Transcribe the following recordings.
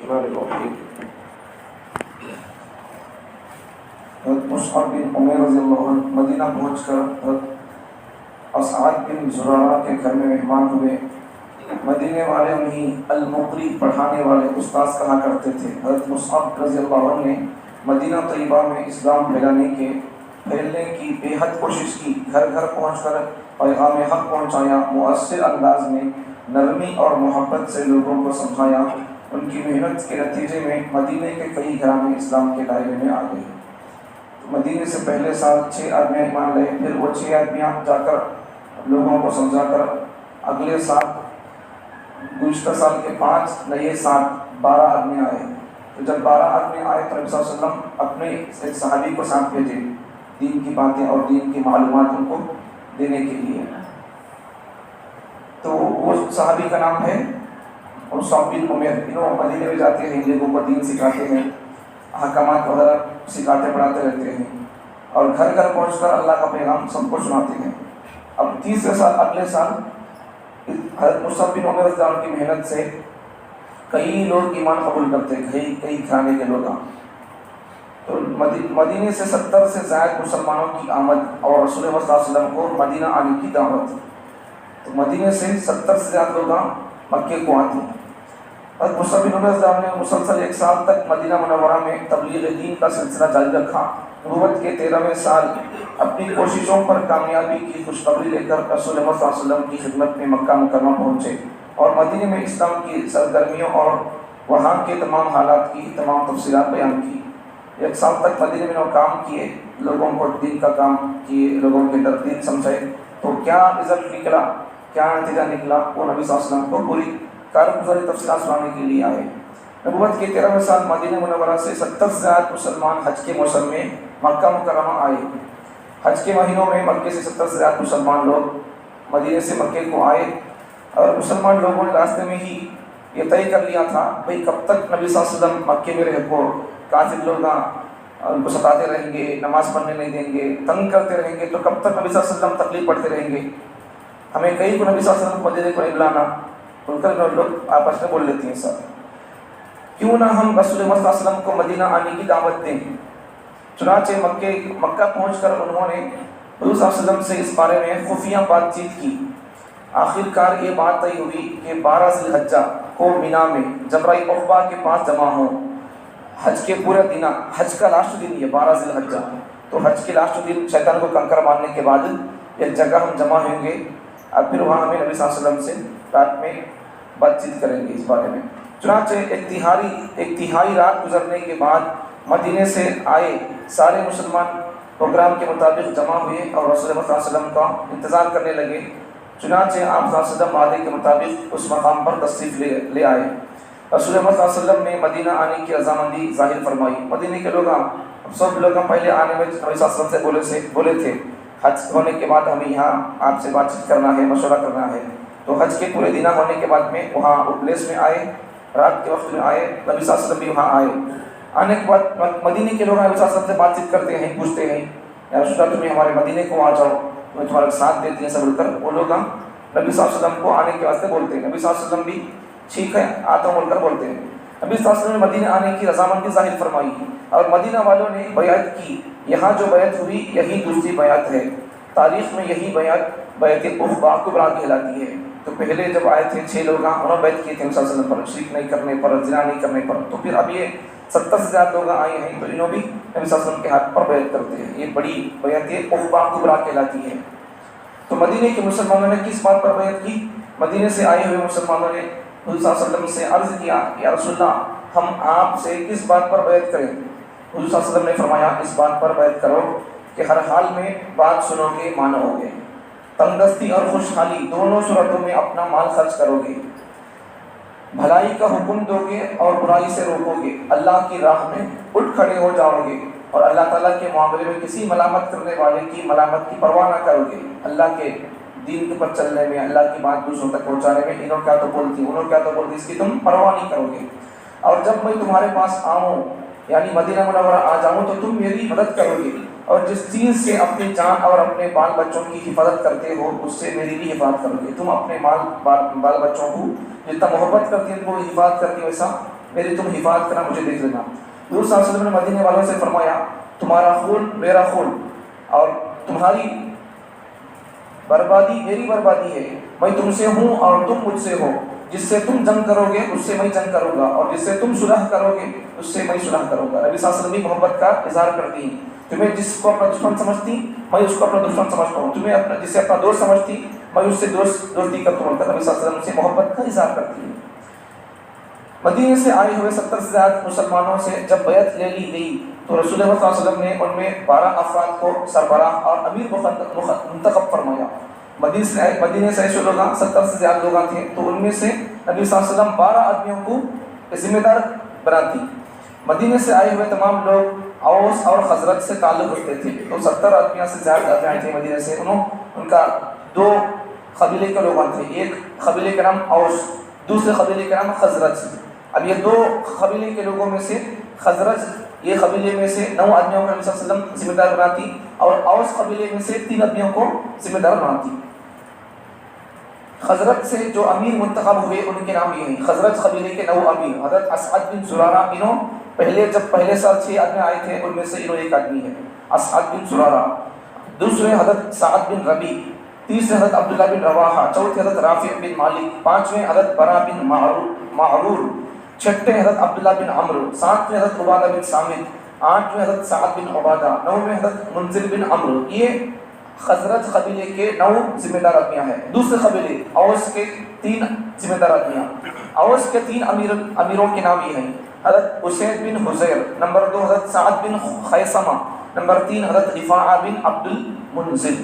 مصعب بن عمیر رضی اللہ عنہ مدینہ پہنچ کر اسعد بن زرارہ کے گھر میں مہمان ہوئے۔ مدینے والے انہیں المقری پڑھانے والے استاذ کہا کرتے تھے۔ حضرت مصعب رضی اللہ عنہ نے مدینہ طیبہ میں اسلام پھیلنے کی بے حد کوشش کی، گھر گھر پہنچ کر پیغام حق پہنچایا، مؤثر انداز میں نرمی اور محبت سے لوگوں کو سمجھایا۔ ان کی محنت کے نتیجے میں مدینے کے کئی گھرانے اسلام کے دائرے میں آ گئے۔ مدینے سے پہلے سال 6 آدمی ایمان لائے، پھر وہ 6 آدمیاں جا کر لوگوں کو سمجھا کر اگلے سال گزشتہ سال کے 5 نئے ساتھ 12 آدمی آئے۔ تو جب 12 آدمی آئے تو نبی صلی اللہ علیہ وسلم اپنے ایک صحابی کو ساتھ بھیجے، دین کی باتیں اور دین کی معلومات ان کو دینے کے لیے۔ تو وہ صحابی کا نام ہے مصعب بن عمیر۔ انہوں مدینے میں جاتے ہیں، لوگوں کو دین سکھاتے ہیں، احکامات وغیرہ سکھاتے پڑھاتے رہتے ہیں، اور گھر گھر پہنچ کر اللہ کا پیغام سب کو سناتے ہیں۔ اب تیسرے سال اگلے سال حضرت مصعب بن عمیر رضی اللہ عنہ کی محنت سے کئی لوگ ایمان قبول کرتے، کئی گھرانے کے لوگ۔ تو مدینے سے 70 سے زائد مسلمانوں کی آمد اور رسول اللہ صلی اللہ علیہ وسلم کو مدینہ آنے کی دعوت۔ تو مدینے سے 70 سے زیادہ لوگ مکے کو آتے ہیں۔ حضرت مصعب بن عمیر رضی اللہ عنہ نے مسلسل 1 سال تک مدینہ منورہ میں تبلیغ دین کا سلسلہ جاری رکھا۔ نبوت کے 13ویں سال اپنی کوششوں پر کامیابی کی خوشخبری لے کر رسول اللہ صلی اللہ علیہ وسلم کی خدمت میں مکہ مکرمہ پہنچے اور مدینے میں اسلام کی سرگرمیوں اور وہاں کے تمام حالات کی تمام تفصیلات بیان کی۔ 1 سال تک مدینے میں وہ کام کیے، لوگوں کو دین کا کام کیے، لوگوں کے اندر دین سمجھائے۔ تو کیا رزلٹ نکلا، کیا نتیجہ نکلا، وہ نبی صلی اللہ علیہ وسلم کو پوری کارگزاری تفصیلات سنانے کے لیے آئے۔ نبوت کے 13ویں سال مدینہ منورہ سے 70 سے زیادہ مسلمان حج کے موسم میں مکہ مکرمہ آئے۔ حج کے مہینوں میں مکے سے 70 سے زیادہ مسلمان لوگ مدینے سے مکے کو آئے، اور مسلمان لوگوں نے راستے میں ہی یہ طے کر لیا تھا بھئی کب تک نبی صلی اللہ علیہ وسلم مکے میں رہ کو کافر لوگ ان کو ستاتے رہیں گے، نماز پڑھنے نہیں دیں گے، تنگ کرتے رہیں گے، تو کب تک نبی صلی اللہ علیہ وسلم تکلیف پڑھتے رہیں گے؟ ہمیں کہیں کو نبی صلی اللہ علیہ وسلم کو مدینے کو نہیں بلانا، ان کا لوگ آپس میں بول لیتی ہیں سب، کیوں نہ ہم رسول اللہ صلی اللہ علیہ وسلم کو مدینہ آنے کی دعوت دیں۔ چنانچہ مکہ پہنچ کر انہوں نے حضور صلی اللہ علیہ وسلم سے اس بارے میں خفیہ بات چیت کی۔ آخر کار یہ بات طے ہوئی کہ 12 ذی الحجہ کو مینا میں جمرہ عقبہ کے پاس جمع ہوں۔ حج کے پورے دن، حج کا لاسٹ دن یہ 12 ذی الحجہ، تو حج کے لاسٹ دن شیطان کو کنکر مارنے کے بعد ایک جگہ ہم جمع ہوں گے، اب پھر وہاں ہمیں نبی صلی اللہ علیہ وسلم سے رات میں بات چیت کریں گے اس بارے میں۔ چنانچہ ایک تہائی رات گزرنے کے بعد مدینے سے آئے سارے مسلمان پروگرام کے مطابق جمع ہوئے اور رسول اللہ صلی اللہ علیہ وسلم کا انتظار کرنے لگے۔ چنانچہ آپ صلی اللہ علیہ وسلم وعدے کے مطابق اس مقام پر تشریف لے آئے۔ رسول اللہ صلی اللہ علیہ وسلم نے مدینہ آنے کی رضامندی ظاہر فرمائی۔ مدینے کے لوگ سب لوگ پہلے آنے میں نبی صلی اللہ علیہ وسلم سے بولے تھے حج ہونے کے بعد ہمیں یہاں آپ سے بات چیت کرنا ہے، مشورہ کرنا ہے۔ تو حج کے پورے دن ہونے کے بعد میں وہاں پلیس میں آئے، رات کے وقت میں آئے، نبی صلی اللہ علیہ وسلم بھی وہاں آئے۔ آنے کے بعد مدینے کے لوگ نبی صلی اللہ علیہ وسلم سے بات چیت کرتے ہیں، پوچھتے ہیں یا رسول اللہ تمہیں ہمارے مدینے کو آ جاؤ، تمہیں تمہارا ساتھ دیتے ہیں، سب بول کر وہ لوگ نبی صلی اللہ علیہ وسلم کو آنے کے واسطے بولتے ہیں۔ نبی صلی اللہ علیہ وسلم بھی ٹھیک ہے آتا ہوں بول کر بولتے ہیں۔ نبی صلی اللہ علیہ وسلم نے مدینہ آنے کی رضامندی ظاہر فرمائی اور مدینہ والوں نے بیعت کی۔ یہاں جو بیعت ہوئی یہی دوسری بیعت ہے، تاریخ میں یہی بیعت عقبہ کبریٰ کہلاتی ہے۔ تو پہلے جب آئے تھے 6 لوگ انہوں بیعت کیے تھے نبی صلی اللہ علیہ وسلم پر، شرک نہیں کرنے پر، زنا نہیں کرنے پر، تو پھر اب یہ 70 سے زیادہ لوگ آئے ہیں تو انہوں بھی نبی صلی اللہ علیہ وسلم کے ہاتھ پر بیعت کرتے ہیں۔ یہ بڑی بیعت عقبہ کبریٰ کہلاتی ہے۔ تو مدینے کے مسلمانوں نے کس بات پر بیعت کی؟ مدینے سے آئے ہوئے مسلمانوں نے حضور صلی اللہ علیہ وسلم سے عرض کیا یا رسول اللہ ہم آپ سے کس بات پر بیعت کریں؟ حضور صلی اللہ علیہ وسلم نے فرمایا اس بات پر بیعت کرو کہ ہر حال میں بات سنو گے، مانو گے، تندرستی اور خوشحالی دونوں صورتوں میں اپنا مال خرچ کرو گے، بھلائی کا حکم دو گے اور برائی سے روکو گے، اللہ کی راہ میں اٹھ کھڑے ہو جاؤ گے اور اللہ تعالیٰ کے معاملے میں کسی ملامت کرنے والے کی ملامت کی پرواہ نہ کرو گے۔ اللہ کے دین پر چلنے میں، اللہ کی بات دوسروں تک پہنچانے میں انہوں کیا تو بولتی، انہوں کیا تو بولتی، اس کی تم پرواہ نہیں کرو گے۔ اور جب میں تمہارے پاس آؤں یعنی مدینہ منورہ آ جاؤں تو تم میری مدد کرو گے، اور جس چیز سے اپنی جان اور اپنے بال بچوں کی حفاظت کرتے ہو اس سے میری بھی حفاظت کرو گے۔ تم اپنے بال بچوں کو جتنا محبت کرتی ہے ان کو حفاظت کرتی ہے، ویسا میری تم حفاظت کرنا، مجھے دیکھ لینا۔ حضور صلی اللہ علیہ وسلم نے مدینے والوں سے فرمایا تمہارا خون میرا خون اور تمہاری بربادی میری بربادی ہے، میں تم سے ہوں اور تم مجھ سے ہو، جس سے تم جنگ کرو گے اس سے میں جنگ کروں گا، اور جس سے تم صلح کرو گے اس سے میں صلح کروں گا۔ نبی صلی اللہ علیہ وسلم محبت کا اظہار کرتی ہیں، تمہیں جس کو اپنا دشمن سمجھتی میں اس کو اپنا دشمن سمجھتا ہوں، تمہیں اپنا جسے اپنا دوست سمجھتی میں اس سے دوستی کرتا ہوں۔ نبی صلی اللہ علیہ وسلم سے محبت کا اظہار کرتی ہے۔ مدینے سے آئے ہوئے 70 سے زیادہ مسلمانوں سے جب بیعت لے لی گئی تو رسول اللہ صلی اللہ علیہ وسلم نے ان میں 12 افراد کو سربراہ اور امیر منتخب فرمایا۔ مدینے سے ایسے لوگ 70 سے زیادہ لوگ تھے تو ان میں سے نبی صلی اللہ علیہ وسلم 12 آدمیوں کو ذمہ دار بناتی۔ مدینے سے آئے ہوئے تمام لوگ اوس اور خزرج سے تعلق رکھتے تھے، تو 70 آدمیوں سے زیادہ آئے تھے مدینے سے۔ ان کا 2 قبیلے کے لوگ تھے، ایک قبیلے کا نام اوس، دوسرے قبیلے کا نام خزرج۔ اب یہ 2 قبیلے کے لوگوں میں سے خزرج یہ قبیلے میں سے 9 آدمیوں کو نبی صلی اللہ علیہ وسلم ذمہ دار بناتی، اور اوس قبیلے میں سے 3 آدمیوں کو ذمہ دار بناتی۔ خزرج سے جو امیر منتخب ہوئے ان کے نام یہ ہیں۔ خزرج قبیلے کے 9 امیر حضرت اسعد بن زرارہ، جب پہلے سال 6 آدمی آئے تھے ان میں سے ایک آدمی ہے اسعد بن زرارہ۔ دوسرے حضرت سعد بن ربی، تیسرے حضرت عبداللہ بن رواحہ، چوتھے حضرت رافع بن مالک، پانچویں حضرت برا بن معرور، چھٹے حضرت عبداللہ بن عمرو، ساتویں حضرت عبادہ بن صامت، آٹھویں حضرت سعد بن عبادہ، نویں حضرت منذر بن عمرو۔ یہ خزرج قبیلے کے 9 ذمہ دار آدمیاں ہیں۔ دوسرے قبیلے اوس کے 3 ذمہ دار آدمیاں۔ اوس کے 3 امیروں کے نام یہ ہیں: حضرت اسید بن حزیر، نمبر 2 حضرت سعد بن خیثمہ، نمبر 3 حضرت رفاعہ بن عبد المنزل۔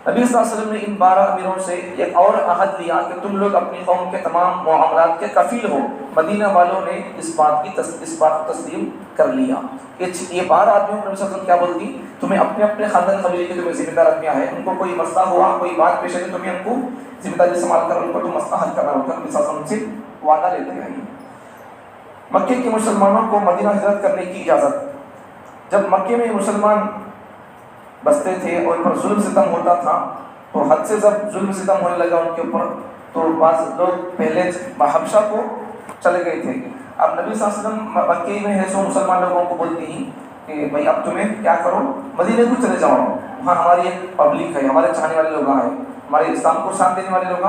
نبی صلی اللہ علیہ وسلم نے ان 12 امیروں سے ایک اور عہد لیا کہ تم لوگ اپنی قوم کے تمام معاملات کے کفیل ہو۔ مدینہ والوں نے اس بات کو تسلیم کر لیا۔ یہ 12 آدمیوں کو نبی صلی اللہ علیہ وسلم کیا بولتی؟ تمہیں اپنے اپنے خاندان قبیلے کے تمہیں ذمہ دار آدمیاں ہیں، ان کو کوئی مسئلہ ہوا، کوئی بات پیش آئی، تمہیں ان کو ذمہ داری سنبھال کر ان کو تم مسئلہ حل کرنا ہوگا۔ نبی صلی اللہ علیہ وسلم سے وعدہ لیتے ہیں۔ مکے کے مسلمانوں کو مدینہ ہجرت کرنے کی اجازت۔ جب مکے میں مسلمان بستے تھے اور ان پر ظلم ستم ہوتا تھا، تو حد سے جب ظلم ستم ہونے لگا ان کے اوپر، تو بعض لوگ پہلے حبشہ کو چلے گئے تھے۔ اب نبی صلی اللہ علیہ وسلم مکے میں ہے سو مسلمان لوگوں کو بولتے ہیں کہ بھائی اب تمہیں کیا کرو، مدینے کو چلے جاؤ، وہاں ہماری ایک پبلک ہے، ہمارے چاہنے والے لوگ ہیں، ہمارے اسلام کو ساتھ دینے والے لوگ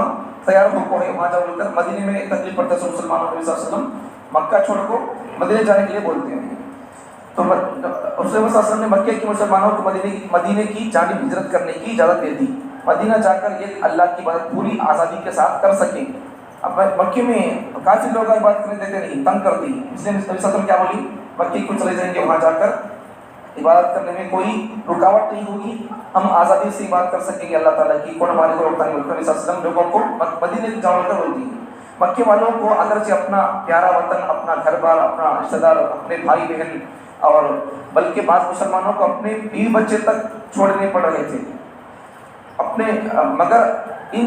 تیار ہو کو ہے، وہاں جاؤ بول کر مدینے میں تکلیف پڑتا ہے سو مسلمانوں کو نبی صلی اللہ علیہ وسلم مکہ چھوڑ کو مدینے جانے کے لیے بولتے ہیں۔ تو رسول اللہ صلی اللہ علیہ وسلم نے مکے کے مسلمانوں کو مدینے کی جانب ہجرت کرنے کی اجازت دے دی، مدینہ جا کر یہ اللہ کی عبادت پوری آزادی کے ساتھ کر سکیں۔ اب مکے میں کافی لوگ عبادت کرنے دیتے نہیں، تنگ کرتی، اس لیے نبی صلی اللہ علیہ وسلم کیا بولی؟ مکے کو چلے جائیں گے، وہاں جا کر عبادت کرنے میں کوئی رکاوٹ نہیں ہوگی، ہم آزادی سے عبادت کر سکیں گے اللہ تعالیٰ کی، کون ہمارے کو روکتا نہیں۔ نبی صلی اللہ علیہ وسلم لوگوں کو مدینے کی جاؤ کر بولتی ہے۔ مکے والوں کو اگرچہ اپنا پیارا وطن، اپنا گھر بار، اپنا رشتہ دار، اپنے بھائی بہن، اور بلکہ بعض مسلمانوں کو اپنے بیوی بچے تک چھوڑنے پڑ رہے تھے اپنے، مگر ان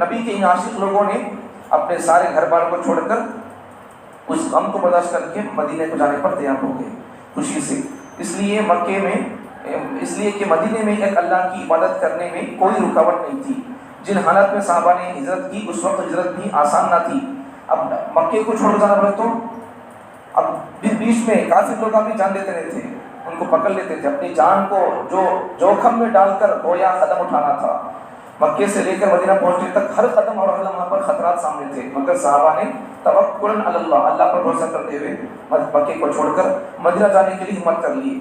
نبی کے ان عاشق لوگوں نے اپنے سارے گھر بار کو چھوڑ کر اس غم کو برداشت کر کے مدینے کو جانے پر تیار ہو گئے خوشی سے۔ اس لیے کہ مدینے میں ایک اللہ کی عبادت کرنے میں کوئی رکاوٹ نہیں تھی۔ جن حالات میں صحابہ نے ہجرت کی اس وقت ہجرت بھی آسان نہ تھی۔ اب مکے کو چھوڑ جانا پڑے تو اب بیچ میں کافی لوگ بھی جان دیتے رہتے تھے، ان کو پکڑ لیتے تھے، اپنی جان کو جو جوخم میں ڈال کر گویا قدم اٹھانا تھا۔ مکے سے لے کر مدینہ پہنچنے تک ہر قدم اور ہر لمحہ پر خطرات سامنے تھے، مگر صحابہ نے توکل علی اللہ پر بھروسہ کرتے ہوئے مکے کو چھوڑ کر مدینہ جانے کے لیے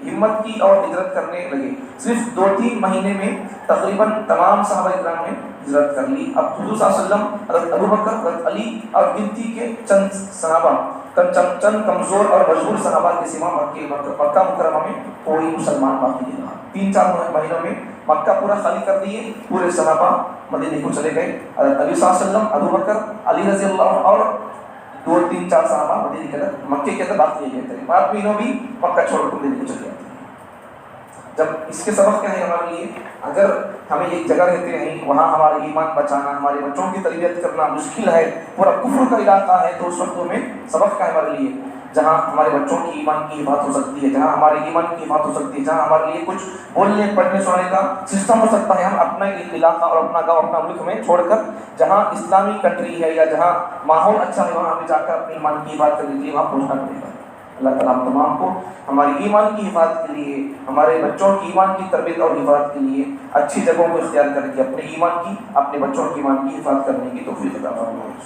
ہمت کی اور ہجرت کرنے لگے۔ صرف 2-3 مہینے میں تقریباً تمام صحابہ کرام نے ہجرت کر لی۔ اب حضور صلی اللہ علیہ وسلم، حضرت ابوبکر، حضرت علی اور گنتی کے چند کمزور اور مجبور صحابہ کے سوا مکہ مکرمہ میں کوئی مسلمان باقی نہیں رہا۔ 3-4 مہینوں میں مکہ پورا خالی کر دیے، پورے صحابہ مدینے کو چلے گئے۔ حضرت نبی صلی اللہ علیہ وسلم، ابوبکر، علی رضی اللہ عنہ اور 2-3-4 صحابہ مدینے کے اندر مکے کے اندر باقی رہ گئے تھے۔ بعد مہینوں بھی مکہ چھوڑ کر مدینے کو چلے گئے تھے۔ جب اس کے سبق کیا ہے ہمارے لیے؟ اگر ہمیں ایک جگہ رہتے ہیں، وہاں ہمارا ایمان بچانا، ہمارے بچوں کی تربیت کرنا مشکل ہے، پورا کفر کا علاقہ ہے، تو اس وقت میں سبق کیا ہے ہمارے لیے؟ جہاں ہمارے بچوں کی ایمان کی حفاظت ہو سکتی ہے، جہاں ہمارے ایمان کی حفاظت ہو سکتی ہے، جہاں ہمارے لیے کچھ بولنے پڑھنے سننے کا سسٹم ہو سکتا ہے، ہم اپنا علاقہ اور اپنا گاؤں اپنا ملک میں چھوڑ کر جہاں اسلامی کنٹری ہے یا جہاں ماحول اچھا ہے وہاں ہمیں جا کر اپنے ایمان کی حفاظت کرنے کے لیے وہاں پہنچنا پڑے گا۔ اللہ تعالیٰ ہم تمام کو ہماری ایمان کی حفاظت کے لیے، ہمارے بچوں کی ایمان کی تربیت اور حفاظت کے لیے اچھی جگہوں کو اختیار کر کے اپنے ایمان کی، اپنے بچوں کی ایمان کی حفاظت کرنے کی توفیق عطا فرمائے۔